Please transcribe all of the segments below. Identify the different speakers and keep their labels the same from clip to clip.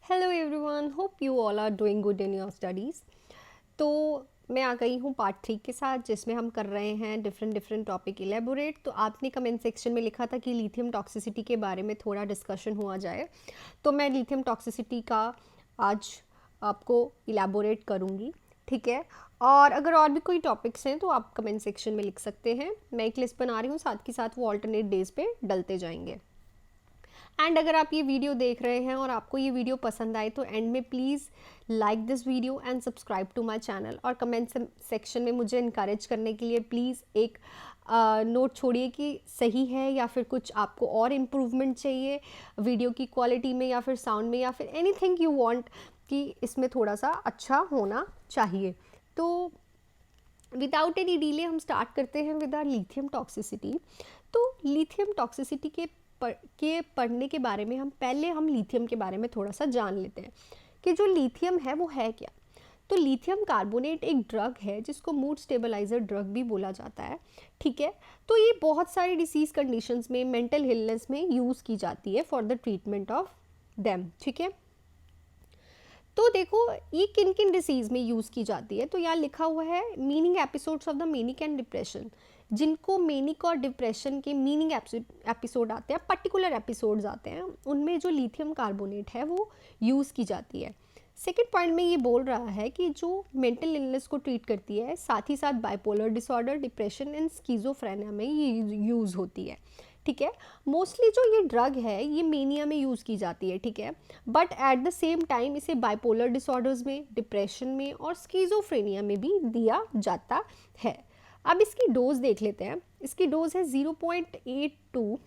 Speaker 1: Hello everyone, hope you all are doing good in your studies. तो मैं आ गई हूँ पार्ट 3 के साथ, जिसमें हम कर रहे हैं डिफरेंट टॉपिक इलेबोरेट। तो आपने कमेंट सेक्शन में लिखा था कि लिथियम टॉक्सिसिटी के बारे में थोड़ा डिस्कशन हुआ जाए, तो मैं लिथियम टॉक्सिसिटी का आज आपको इलेबोरेट करूँगी। ठीक है, और अगर और भी कोई टॉपिक्स हैं तो आप कमेंट सेक्शन में लिख सकते हैं। मैं एक लिस्ट बना रही हूँ, साथ के साथ वो ऑल्टरनेट डेज पे डलते जाएंगे। एंड अगर आप ये वीडियो देख रहे हैं और आपको ये वीडियो पसंद आए तो एंड में please like this video and subscribe to my channel, और कमेंट सेक्शन में मुझे इनकरेज करने के लिए प्लीज़ एक नोट छोड़िए कि सही है या फिर कुछ आपको और इम्प्रूवमेंट चाहिए वीडियो की क्वालिटी में या फिर साउंड में या फिर एनीथिंग यू वांट कि इसमें थोड़ा सा अच्छा होना चाहिए। तो विदाउट एनी डिले हम स्टार्ट करते हैं विद आर लिथियम टॉक्सिसिटी। तो लिथियम टॉक्सिसिटी के पढ़ने के बारे में हम लिथियम के बारे में थोड़ा सा जान लेते हैं कि जो लिथियम है वो है क्या। तो लिथियम कार्बोनेट एक ड्रग है जिसको मूड स्टेबलाइजर ड्रग भी बोला जाता है। ठीक है, तो ये बहुत सारी डिसीज़ कंडीशंस में, मेंटल इलनेस में यूज़ की जाती है for the treatment of them. ठीक है, तो देखो ये किन किन डिसीज़ में यूज़ की जाती है। तो यहाँ लिखा हुआ है meaning episodes of the manic and depression. जिनको मेनिक और डिप्रेशन के मीनिंग एपिसोड आते हैं, पर्टिकुलर एपिसोड्स आते हैं, उनमें जो लिथियम कार्बोनेट है वो यूज़ की जाती है। सेकेंड पॉइंट में ये बोल रहा है कि जो मेंटल इलनेस को ट्रीट करती है, साथ ही साथ bipolar disorder, depression and schizophrenia में ये यूज़ होती है। ठीक है, मोस्टली जो ये ड्रग है ये मेनिया में यूज़ की जाती है। ठीक है, but at the same time इसे बाइपोलर डिसऑर्डर्स में, डिप्रेशन में और स्किज़ोफ्रेनिया में भी दिया जाता है। अब इसकी डोज देख लेते हैं। इसकी डोज है 0.8 टू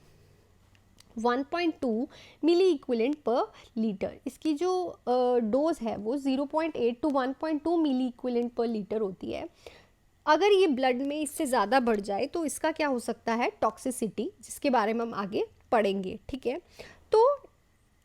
Speaker 1: 1.2 मिली इक्विलेंट पर लीटर। इसकी जो डोज है वो 0.8 टू 1.2 मिली इक्विलेंट पर लीटर होती है। अगर ये ब्लड में इससे ज़्यादा बढ़ जाए तो इसका क्या हो सकता है, टॉक्सिसिटी, जिसके बारे में हम आगे पढ़ेंगे। ठीक है, तो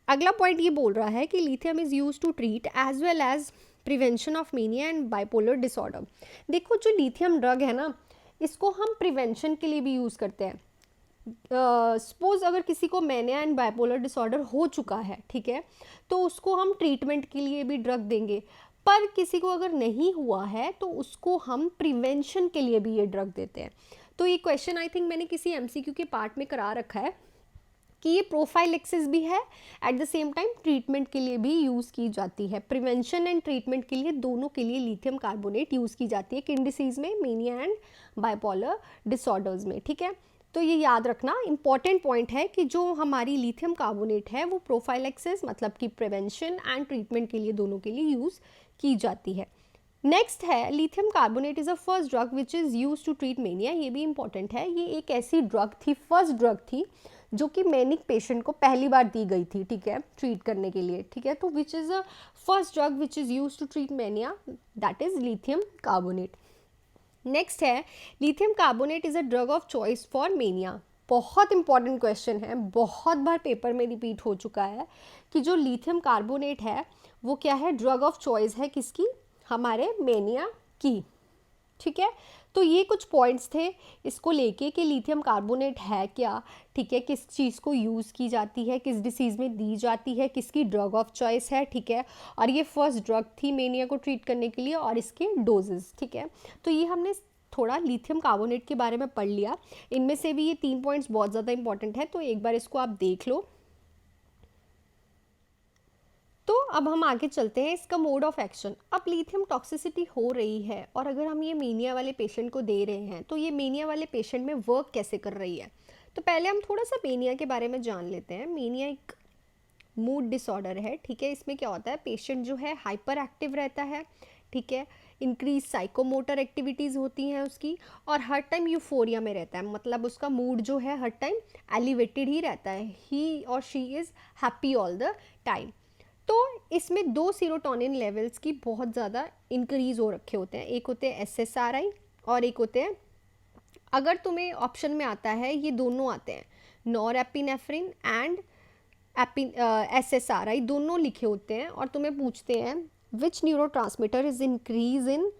Speaker 1: अगला पॉइंट ये बोल रहा है कि lithium is use to treat as well as prevention of mania and bipolar disorder. देखो जो लिथियम ड्रग है ना, इसको हम प्रिवेंशन के लिए भी यूज़ करते हैं। सपोज अगर किसी को मैनिया एंड बाइपोलर डिसऑर्डर हो चुका है, ठीक है, तो उसको हम ट्रीटमेंट के लिए भी ड्रग देंगे। पर किसी को अगर नहीं हुआ है तो उसको हम प्रिवेंशन के लिए भी ये ड्रग देते हैं। तो ये क्वेश्चन आई थिंक मैंने किसी एमसीक्यू के पार्ट में करा रखा है कि ये प्रोफाइलेक्सिस भी है, at the same time treatment के लिए भी यूज़ की जाती है। प्रिवेंशन एंड ट्रीटमेंट के लिए, दोनों के लिए लिथियम कार्बोनेट यूज़ की जाती है। किन डिसीज़ में, मेनिया एंड बाइपोलर डिसऑर्डर्स में। ठीक है, तो ये याद रखना इंपॉर्टेंट पॉइंट है कि जो हमारी लिथियम कार्बोनेट है वो प्रोफाइलेक्सिस मतलब कि प्रिवेंशन एंड ट्रीटमेंट के लिए, दोनों के लिए यूज़ की जाती है। नेक्स्ट है lithium carbonate is a first drug which is use to treat mania. ये भी इंपॉर्टेंट है, ये एक ऐसी ड्रग थी, फर्स्ट ड्रग थी जो कि मैनिक पेशेंट को पहली बार दी गई थी। ठीक है, ट्रीट करने के लिए। ठीक है, तो which is a first drug which is use to treat mania, that is lithium carbonate. Next है lithium carbonate is a drug of choice for mania. बहुत इंपॉर्टेंट क्वेश्चन है, बहुत बार पेपर में रिपीट हो चुका है कि जो लिथियम कार्बोनेट है वो क्या है, ड्रग ऑफ चॉइस है किसकी, हमारे मेनिया की। ठीक है, तो ये कुछ पॉइंट्स थे इसको लेके कि लिथियम कार्बोनेट है क्या। ठीक है, किस चीज़ को यूज़ की जाती है, किस डिसीज़ में दी जाती है, किसकी ड्रग ऑफ चॉइस है। ठीक है, और ये फर्स्ट ड्रग थी मेनिया को ट्रीट करने के लिए, और इसके डोजेस। ठीक है, तो ये हमने थोड़ा लिथियम कार्बोनेट के बारे में पढ़ लिया। इनमें से भी ये 3 पॉइंट्स बहुत ज़्यादा इंपॉर्टेंट है, तो एक बार इसको आप देख लो। तो अब हम आगे चलते हैं इसका मोड ऑफ एक्शन। अब लिथियम टॉक्सिसिटी हो रही है और अगर हम ये मेनिया वाले पेशेंट को दे रहे हैं तो ये मेनिया वाले पेशेंट में वर्क कैसे कर रही है। तो पहले हम थोड़ा सा मेनिया के बारे में जान लेते हैं। मेनिया एक मूड डिसऑर्डर है। ठीक है, इसमें क्या होता है, पेशेंट जो है हाइपर एक्टिव रहता है। ठीक है, इंक्रीज साइकोमोटर एक्टिविटीज़ होती हैं उसकी, और हर टाइम यूफोरिया में रहता है, मतलब उसका मूड जो है हर टाइम एलिवेटेड ही रहता है। ही और she is happy all the time. तो इसमें दो सीरोटोनिन लेवल्स की बहुत ज़्यादा इंक्रीज हो रखे होते हैं। एक होते हैं एसएसआरआई और एक होते हैं, अगर तुम्हें ऑप्शन में आता है ये दोनों आते हैं, नॉर एपिनेफ्रिन एंड एसएसआरआई दोनों लिखे होते हैं, और तुम्हें पूछते हैं विच न्यूरोट्रांसमीटर इज इंक्रीज इन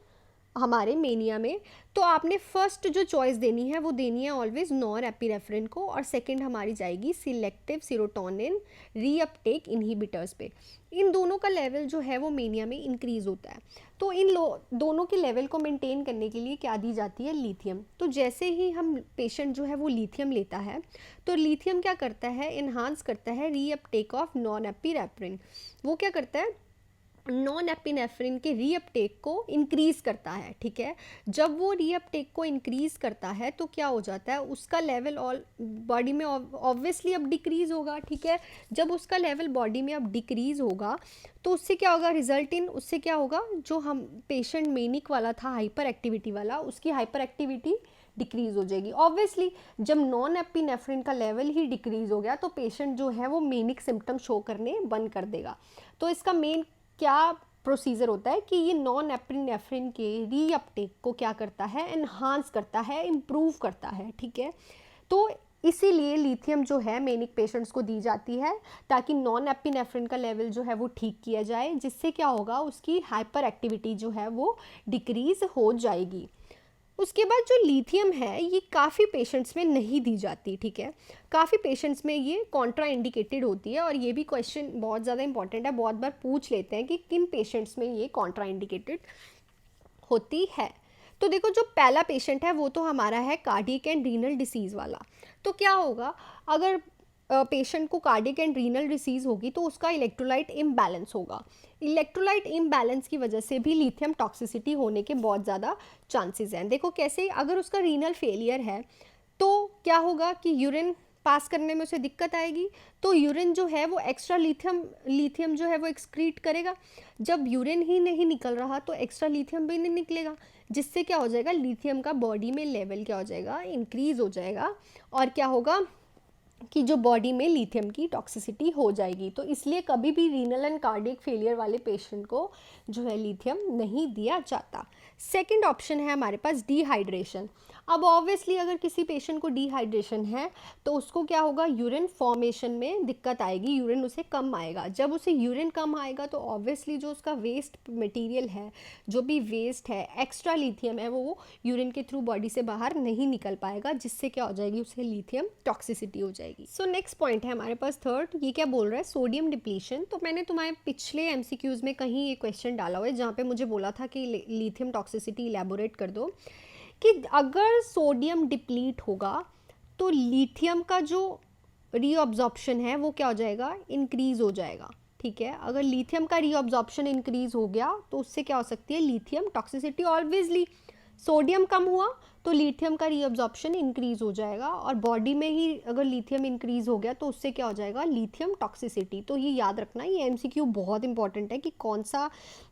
Speaker 1: हमारे मेनिया में, तो आपने फर्स्ट जो चॉइस देनी है वो देनी है ऑलवेज नॉर एपिनेफ्रिन को, और सेकंड हमारी जाएगी सिलेक्टिव सेरोटोनिन रीअपटेक इनहिबिटर्स पे। इन दोनों का लेवल जो है वो मेनिया में इंक्रीज़ होता है। तो इन दोनों के लेवल को मेंटेन करने के लिए क्या दी जाती है, लिथियम। तो जैसे ही हम पेशेंट जो है वो लिथियम लेता है, तो लिथियम क्या करता है, इन्हांस करता है रीअपटेक ऑफ नॉन एपिनेफ्रिन। वो क्या करता है, नॉन एपिनेफ्रिन के रीअपटेक को इंक्रीज़ करता है, ठीक है। जब वो रीअपटेक को इंक्रीज़ करता है तो क्या हो जाता है, उसका लेवल ऑल बॉडी में ऑब्वियसली अब डिक्रीज़ होगा, ठीक है। जब उसका लेवल बॉडी में अब डिक्रीज़ होगा तो उससे क्या होगा, रिजल्ट इन उससे क्या होगा, जो हम पेशेंट मेनिक वाला था हाइपर एक्टिविटी वाला, उसकी हाइपर एक्टिविटी डिक्रीज़ हो जाएगी। ऑब्वियसली जब नॉन एपिनेफ्रिन का लेवल ही डिक्रीज़ हो गया तो पेशेंट जो है वो मेनिक सिम्टम शो करने बंद कर देगा। तो इसका मेन क्या प्रोसीजर होता है कि ये नॉन एपिनेफ्रिन के रीअपटेक को क्या करता है, एनहांस करता है, इम्प्रूव करता है, ठीक है। तो इसीलिए लिथियम जो है मेनिक पेशेंट्स को दी जाती है ताकि नॉन एपिनेफ्रिन का लेवल जो है वो ठीक किया जाए, जिससे क्या होगा, उसकी हाइपर एक्टिविटी जो है वो डिक्रीज हो जाएगी। उसके बाद जो लिथियम है ये काफ़ी पेशेंट्स में नहीं दी जाती, ठीक है। काफ़ी पेशेंट्स में ये कॉन्ट्रा इंडिकेटेड होती है, और ये भी क्वेश्चन बहुत ज़्यादा इंपॉर्टेंट है, बहुत बार पूछ लेते हैं कि किन पेशेंट्स में ये कॉन्ट्रा इंडिकेटेड होती है। तो देखो, जो पहला पेशेंट है वो तो हमारा है कार्डियक एंड रीनल डिसीज़ वाला। तो क्या होगा, अगर पेशेंट को कार्डियक एंड रीनल डिसीज़ होगी तो उसका इलेक्ट्रोलाइट इम्बैलेंस होगा। इलेक्ट्रोलाइट इम्बैलेंस की वजह से भी लिथियम टॉक्सिसिटी होने के बहुत ज़्यादा चांसेस हैं। देखो कैसे, अगर उसका रीनल फेलियर है तो क्या होगा कि यूरिन पास करने में उसे दिक्कत आएगी, तो यूरिन जो है वो एक्स्ट्रा लिथियम जो है वो एक्सक्रीट करेगा। जब यूरिन ही नहीं निकल रहा तो एक्स्ट्रा लिथियम भी नहीं निकलेगा, जिससे क्या हो जाएगा, लिथियम का बॉडी में लेवल क्या हो जाएगा, इंक्रीज हो जाएगा, और क्या होगा कि जो बॉडी में लिथियम की टॉक्सिसिटी हो जाएगी। तो इसलिए कभी भी रीनल एंड कार्डियक फेलियर वाले पेशेंट को जो है लिथियम नहीं दिया जाता। सेकंड ऑप्शन है हमारे पास डिहाइड्रेशन। अब ऑब्वियसली अगर किसी पेशेंट को डिहाइड्रेशन है तो उसको क्या होगा, यूरिन फॉर्मेशन में दिक्कत आएगी, यूरिन उसे कम आएगा। जब उसे यूरिन कम आएगा तो ऑब्वियसली जो उसका वेस्ट मटेरियल है, जो भी वेस्ट है, एक्स्ट्रा लिथियम है, वो यूरिन के थ्रू बॉडी से बाहर नहीं निकल पाएगा, जिससे क्या हो जाएगी, उसे लिथियम टॉक्सिसिटी हो जाएगी। सो नेक्स्ट पॉइंट है हमारे पास थर्ड, ये क्या बोल रहा है, सोडियम डिप्लीशन। तो मैंने तुम्हारे पिछले एमसीक्यूज में कहीं ये क्वेश्चन डाला हुआ है जहाँ पे मुझे बोला था कि लिथियम टॉक्सिसिटी इलेबोरेट कर दो, कि अगर सोडियम डिप्लीट होगा तो लिथियम का जो रीअब्जॉर्प्शन है वो क्या हो जाएगा, इंक्रीज हो जाएगा, ठीक है। अगर लिथियम का रीअब्जॉर्प्शन इंक्रीज हो गया तो उससे क्या हो सकती है, लिथियम टॉक्सिसिटी। ऑब्वियसली सोडियम कम हुआ तो लिथियम का रीअब्जॉर्प्शन इंक्रीज हो जाएगा, और बॉडी में ही अगर लिथियम इंक्रीज हो गया तो उससे क्या हो जाएगा, लिथियम टॉक्सिसिटी। तो ये याद रखना, ये एमसीक्यू बहुत इंपॉर्टेंट है कि कौन सा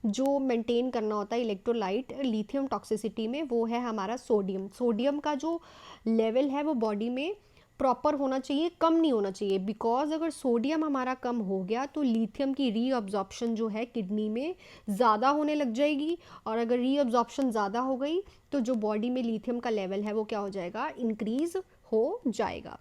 Speaker 1: जो मेंटेन करना होता है इलेक्ट्रोलाइट लिथियम टॉक्सिसिटी में, वो है हमारा सोडियम। सोडियम का जो लेवल है वो बॉडी में प्रॉपर होना चाहिए, कम नहीं होना चाहिए, बिकॉज अगर सोडियम हमारा कम हो गया तो लिथियम की रीअब्जॉर्प्शन जो है किडनी में ज़्यादा होने लग जाएगी, और अगर रीअब्जॉर्प्शन ज़्यादा हो गई तो जो बॉडी में लिथियम का लेवल है वो क्या हो जाएगा, इंक्रीज हो जाएगा।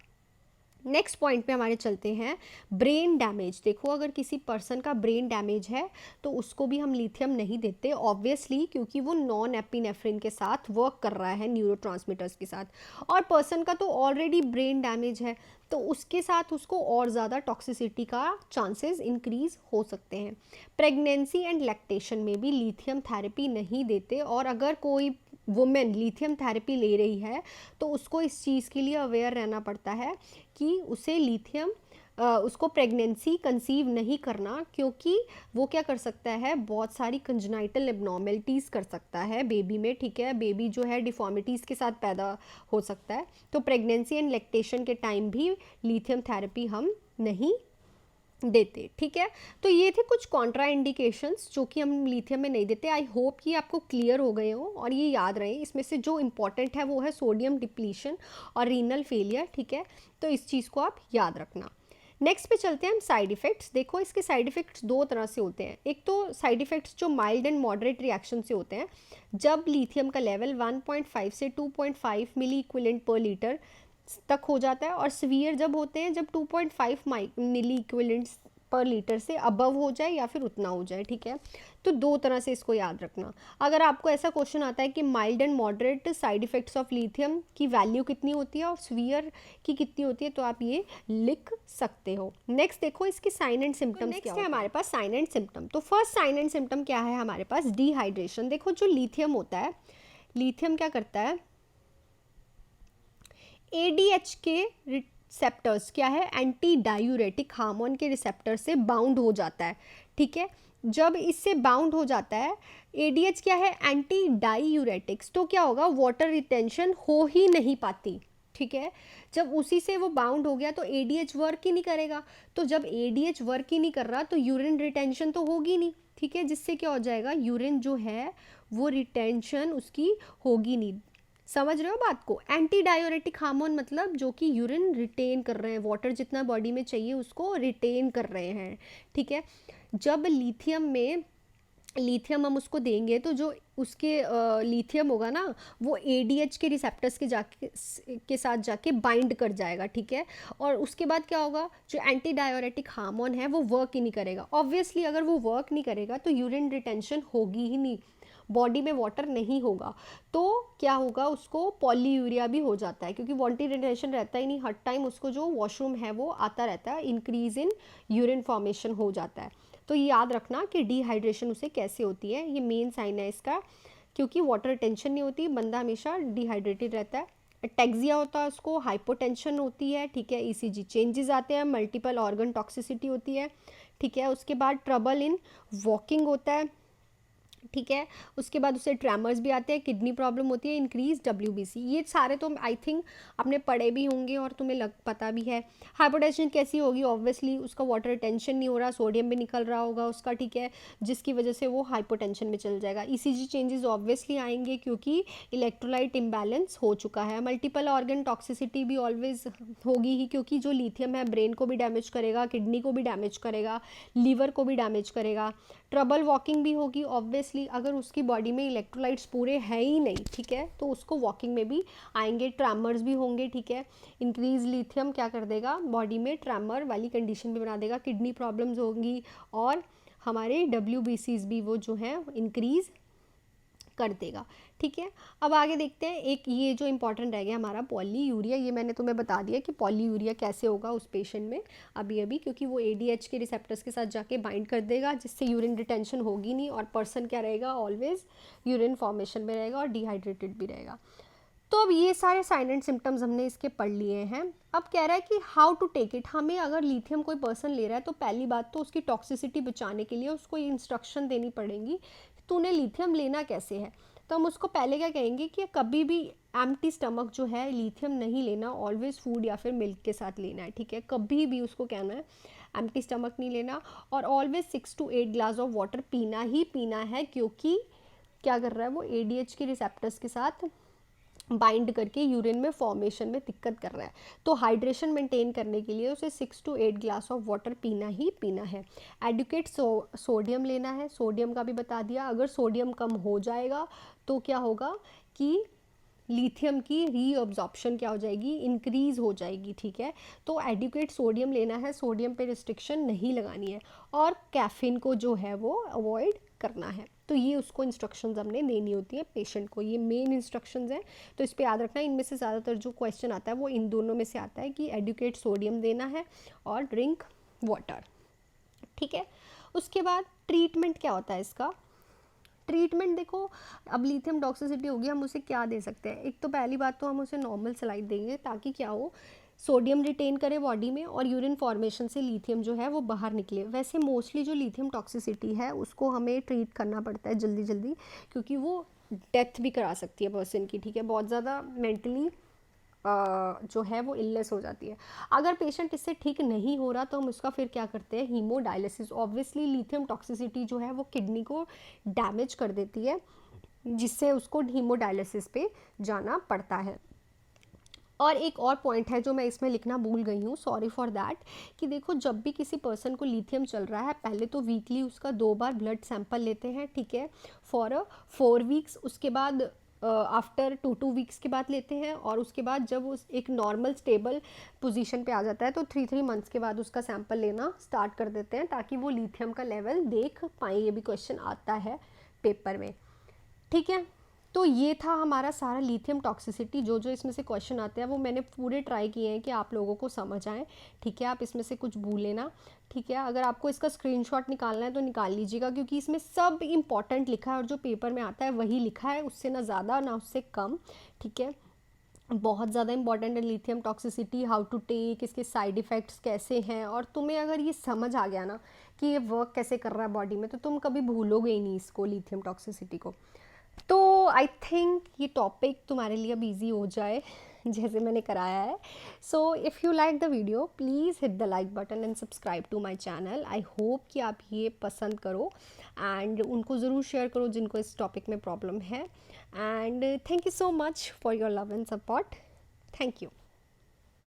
Speaker 1: नेक्स्ट पॉइंट पे हमारे चलते हैं, ब्रेन डैमेज। देखो, अगर किसी पर्सन का ब्रेन डैमेज है तो उसको भी हम लिथियम नहीं देते ऑब्वियसली, क्योंकि वो नॉन एपिनेफ्रिन के साथ वर्क कर रहा है, न्यूरोट्रांसमीटर्स के साथ, और पर्सन का तो ऑलरेडी ब्रेन डैमेज है तो उसके साथ उसको और ज़्यादा टॉक्सिसिटी का चांसेस इंक्रीज हो सकते हैं। प्रेगनेंसी एंड लैक्टेशन में भी लिथियम थेरेपी नहीं देते, और अगर कोई वुमेन लिथियम थेरेपी ले रही है तो उसको इस चीज़ के लिए अवेयर रहना पड़ता है कि उसे लिथियम उसको प्रेगनेंसी कंसीव नहीं करना, क्योंकि वो क्या कर सकता है, बहुत सारी कंजेनाइटल एबनॉर्मेलिटीज़ कर सकता है बेबी में, ठीक है। बेबी जो है डिफॉर्मिटीज़ के साथ पैदा हो सकता है। तो प्रेगनेंसी एंड लैक्टेशन के टाइम भी लिथियम थेरेपी हम नहीं देते, ठीक है। तो ये थे कुछ कॉन्ट्रा इंडिकेशंस जो कि हम लिथियम में नहीं देते। आई होप कि आपको क्लियर हो गए हो और ये याद रहे। इसमें से जो इम्पॉर्टेंट है वो है सोडियम डिप्लीशन और रीनल फेलियर, ठीक है। तो इस चीज़ को आप याद रखना। नेक्स्ट पे चलते हैं हम साइड इफ़ेक्ट्स। देखो, इसके साइड इफ़ेक्ट्स दो तरह से होते हैं। एक तो साइड इफ़ेक्ट्स जो माइल्ड एंड मॉडरेट रिएक्शन से होते हैं, जब लिथियम का लेवल 1.5 से 2.5 मिली इक्विवेलेंट पर लीटर तक हो जाता है, और सीवियर जब होते हैं जब 2.5 मिली इक्विवेलेंट्स पर लीटर से अबव हो जाए या फिर उतना हो जाए, ठीक है। तो दो तरह से इसको याद रखना। अगर आपको ऐसा क्वेश्चन आता है कि mild and moderate side effects of lithium की वैल्यू कितनी होती है और सीवियर की कितनी होती है, तो आप ये लिख सकते हो। नेक्स्ट देखो इसके साइन एंड सिम्टम्स क्या है हमारे पास। साइन एंड सिम्टम, तो फर्स्ट साइन एंड सिम्टम क्या है हमारे पास, डिहाइड्रेशन। देखो जो लिथियम होता है, लिथियम क्या करता है, ADH के रिसेप्टर्स क्या है, एंटी डायूरेटिक हार्मोन के रिसेप्टर से बाउंड हो जाता है, ठीक है। जब इससे बाउंड हो जाता है, ADH क्या है, एंटी डायूरेटिक्स, तो क्या होगा, वाटर रिटेंशन हो ही नहीं पाती, ठीक है। जब उसी से वो बाउंड हो गया तो ADH वर्क ही नहीं करेगा, तो जब ADH वर्क ही नहीं कर रहा तो यूरिन रिटेंशन तो होगी नहीं, ठीक है, जिससे क्या हो जाएगा, यूरिन जो है वो रिटेंशन उसकी होगी नहीं। समझ रहे हो बात को। एंटी डायूरेटिक हार्मोन मतलब जो कि यूरिन रिटेन कर रहे हैं, वाटर जितना बॉडी में चाहिए उसको रिटेन कर रहे हैं, ठीक है। जब लिथियम हम उसको देंगे तो जो उसके लिथियम होगा ना, वो ADH के रिसेप्टर्स के साथ जाके बाइंड कर जाएगा, ठीक है। और उसके बाद क्या होगा, जो एंटी डायूरेटिक हार्मोन है वो वर्क ही नहीं करेगा। ऑब्वियसली अगर वो वर्क नहीं करेगा तो यूरिन रिटेंशन होगी ही नहीं, बॉडी में वाटर नहीं होगा, तो क्या होगा, उसको पॉलीयूरिया भी हो जाता है, क्योंकि वाटर रिटेंशन रहता ही नहीं, हर टाइम उसको जो वॉशरूम है वो आता रहता है, इंक्रीज इन यूरिन फॉर्मेशन हो जाता है। तो ये याद रखना कि डिहाइड्रेशन उसे कैसे होती है, ये मेन साइन है इसका, क्योंकि वाटर रिटेंशन नहीं होती, बंदा हमेशा डिहाइड्रेटेड रहता है। टेक्सिया होता है उसको, हाइपोटेंशन होती है, ठीक है, ECG चेंजेस आते हैं, मल्टीपल ऑर्गन टॉक्सिसिटी होती है, ठीक है। उसके बाद ट्रबल इन वॉकिंग होता है, ठीक है। उसके बाद उसे ट्रैमर्स भी आते हैं, किडनी प्रॉब्लम होती है, इंक्रीज WBC, ये सारे तो आई थिंक आपने पढ़े भी होंगे और तुम्हें पता भी है। हाइपोटेंशन कैसी होगी, ऑब्वियसली उसका वाटर रिटेंशन नहीं हो रहा, सोडियम भी निकल रहा होगा उसका, ठीक है, जिसकी वजह से वो हाइपोटेंशन में चल जाएगा। ECG चेंजेस ऑब्वियसली आएंगे क्योंकि इलेक्ट्रोलाइट इम्बैलेंस हो चुका है। मल्टीपल ऑर्गन टॉक्सिसिटी भी ऑलवेज होगी ही, क्योंकि जो लिथियम है ब्रेन को भी डैमेज करेगा, किडनी को भी डैमेज करेगा, लीवर को भी डैमेज करेगा। ट्रबल वॉकिंग भी होगी ऑब्वियसली, अगर उसकी बॉडी में इलेक्ट्रोलाइट्स पूरे हैं ही नहीं, ठीक है, तो उसको वॉकिंग में भी आएंगे, ट्रैमर्स भी होंगे, ठीक है। इंक्रीज लिथियम क्या कर देगा, बॉडी में ट्रैमर वाली कंडीशन भी बना देगा, किडनी प्रॉब्लम्स होंगी और हमारे WBCs भी वो जो है इंक्रीज कर देगा, ठीक है। अब आगे देखते हैं, एक ये जो इंपॉर्टेंट रह गया हमारा पॉलीयूरिया, ये मैंने तुम्हें बता दिया कि पॉलीयूरिया कैसे होगा उस पेशेंट में अभी क्योंकि वो ADH के रिसेप्टर्स के साथ जाके बाइंड कर देगा, जिससे यूरिन रिटेंशन होगी नहीं और पर्सन क्या रहेगा, ऑलवेज यूरिन फॉर्मेशन में रहेगा और डिहाइड्रेटेड भी रहेगा। तो अब ये सारे साइन एंड सिम्टम्स हमने इसके पढ़ लिए हैं। अब कह रहा है कि हाउ टू टेक इट, हमें अगर लिथियम कोई पर्सन ले रहा है तो पहली बात तो उसकी टॉक्सिसिटी बचाने के लिए उसको ये इंस्ट्रक्शन देनी पड़ेगी, तूने लिथियम लेना कैसे है। तो हम उसको पहले क्या कहेंगे कि कभी भी एम्प्टी स्टमक जो है लिथियम नहीं लेना, ऑलवेज फूड या फिर मिल्क के साथ लेना है, ठीक है। कभी भी उसको कहना है एम्प्टी स्टमक नहीं लेना, और always 6 to 8 glass of water पीना ही पीना है, क्योंकि क्या कर रहा है वो ADH के रिसेप्टर्स के साथ बाइंड करके यूरिन में फॉर्मेशन में दिक्कत कर रहा है। तो हाइड्रेशन मेंटेन करने के लिए उसे 6 to 8 ग्लास ऑफ वाटर पीना ही पीना है। एडुकेट सोडियम लेना है, सोडियम का भी बता दिया। अगर सोडियम कम हो जाएगा तो क्या होगा कि लिथियम की रीअब्जॉर्प्शन क्या हो जाएगी, इंक्रीज हो जाएगी, ठीक है। तो एडुकेट सोडियम लेना है, सोडियम पे रिस्ट्रिक्शन नहीं लगानी है, और कैफीन को जो है वो अवॉइड करना है। तो ये उसको इंस्ट्रक्शंस हमने देनी होती है पेशेंट को, ये मेन इंस्ट्रक्शंस हैं। तो इस पे याद रखना, इनमें से ज़्यादातर जो क्वेश्चन आता है वो इन दोनों में से आता है कि एडुकेट सोडियम देना है और ड्रिंक वाटर, ठीक है। उसके बाद ट्रीटमेंट क्या होता है इसका। ट्रीटमेंट देखो, अब लिथियम टॉक्सिसिटी होगी, हम उसे क्या दे सकते हैं। एक तो पहली बात तो हम उसे नॉर्मल सलाइड देंगे ताकि क्या हो, सोडियम रिटेन करे बॉडी में और यूरिन फॉर्मेशन से लिथियम जो है वो बाहर निकले। वैसे मोस्टली जो लिथियम टॉक्सिसिटी है उसको हमें ट्रीट करना पड़ता है जल्दी जल्दी, क्योंकि वो डेथ भी करा सकती है पर्सन की, ठीक है। बहुत ज़्यादा मेंटली जो है वो इलनेस हो जाती है। अगर पेशेंट इससे ठीक नहीं हो रहा तो हम उसका फिर क्या करते हैं, हीमोडायलिसिस। ऑब्वियसली लिथियम टॉक्सिसिटी जो है वो किडनी को डैमेज कर देती है, जिससे उसको हीमोडायलिसिस पे जाना पड़ता है। और एक और पॉइंट है जो मैं इसमें लिखना भूल गई हूँ, सॉरी फॉर दैट, कि देखो जब भी किसी पर्सन को लिथियम चल रहा है, पहले तो वीकली उसका 2 बार ब्लड सैंपल लेते हैं, ठीक है, फॉर 4 वीक्स। उसके बाद आफ्टर 2 वीक्स के बाद लेते हैं, और उसके बाद जब उस एक नॉर्मल स्टेबल पोजीशन पे आ जाता है तो 3 मंथ्स के बाद उसका सैंपल लेना स्टार्ट कर देते हैं, ताकि वो लिथियम का लेवल देख पाएँ। ये भी क्वेश्चन आता है पेपर में, ठीक है। तो ये था हमारा सारा लिथियम टॉक्सिसिटी। जो जो इसमें से क्वेश्चन आते हैं वो मैंने पूरे ट्राई किए हैं कि आप लोगों को समझ आए, ठीक है। आप इसमें से कुछ भूल लेना, ठीक है। अगर आपको इसका स्क्रीनशॉट निकालना है तो निकाल लीजिएगा, क्योंकि इसमें सब इम्पॉर्टेंट लिखा है और जो पेपर में आता है वही लिखा है, उससे ना ज़्यादा ना उससे कम, ठीक है। बहुत ज़्यादा इंपॉर्टेंट है lithium toxicity, how to take, इसके साइड इफ़ेक्ट्स कैसे हैं, और तुम्हें अगर ये समझ आ गया ना कि ये वर्क कैसे कर रहा है बॉडी में, तो तुम कभी भूलोगे ही नहीं इसको, लिथियम टॉक्सिसिटी को। तो आई थिंक ये टॉपिक तुम्हारे लिए अब ईजी हो जाए जैसे मैंने कराया है। So if you like the video please hit the like button and subscribe to my channel. I hope कि आप ये पसंद करो एंड उनको ज़रूर शेयर करो जिनको इस टॉपिक में प्रॉब्लम है। And thank you so much for your love and support. Thank you.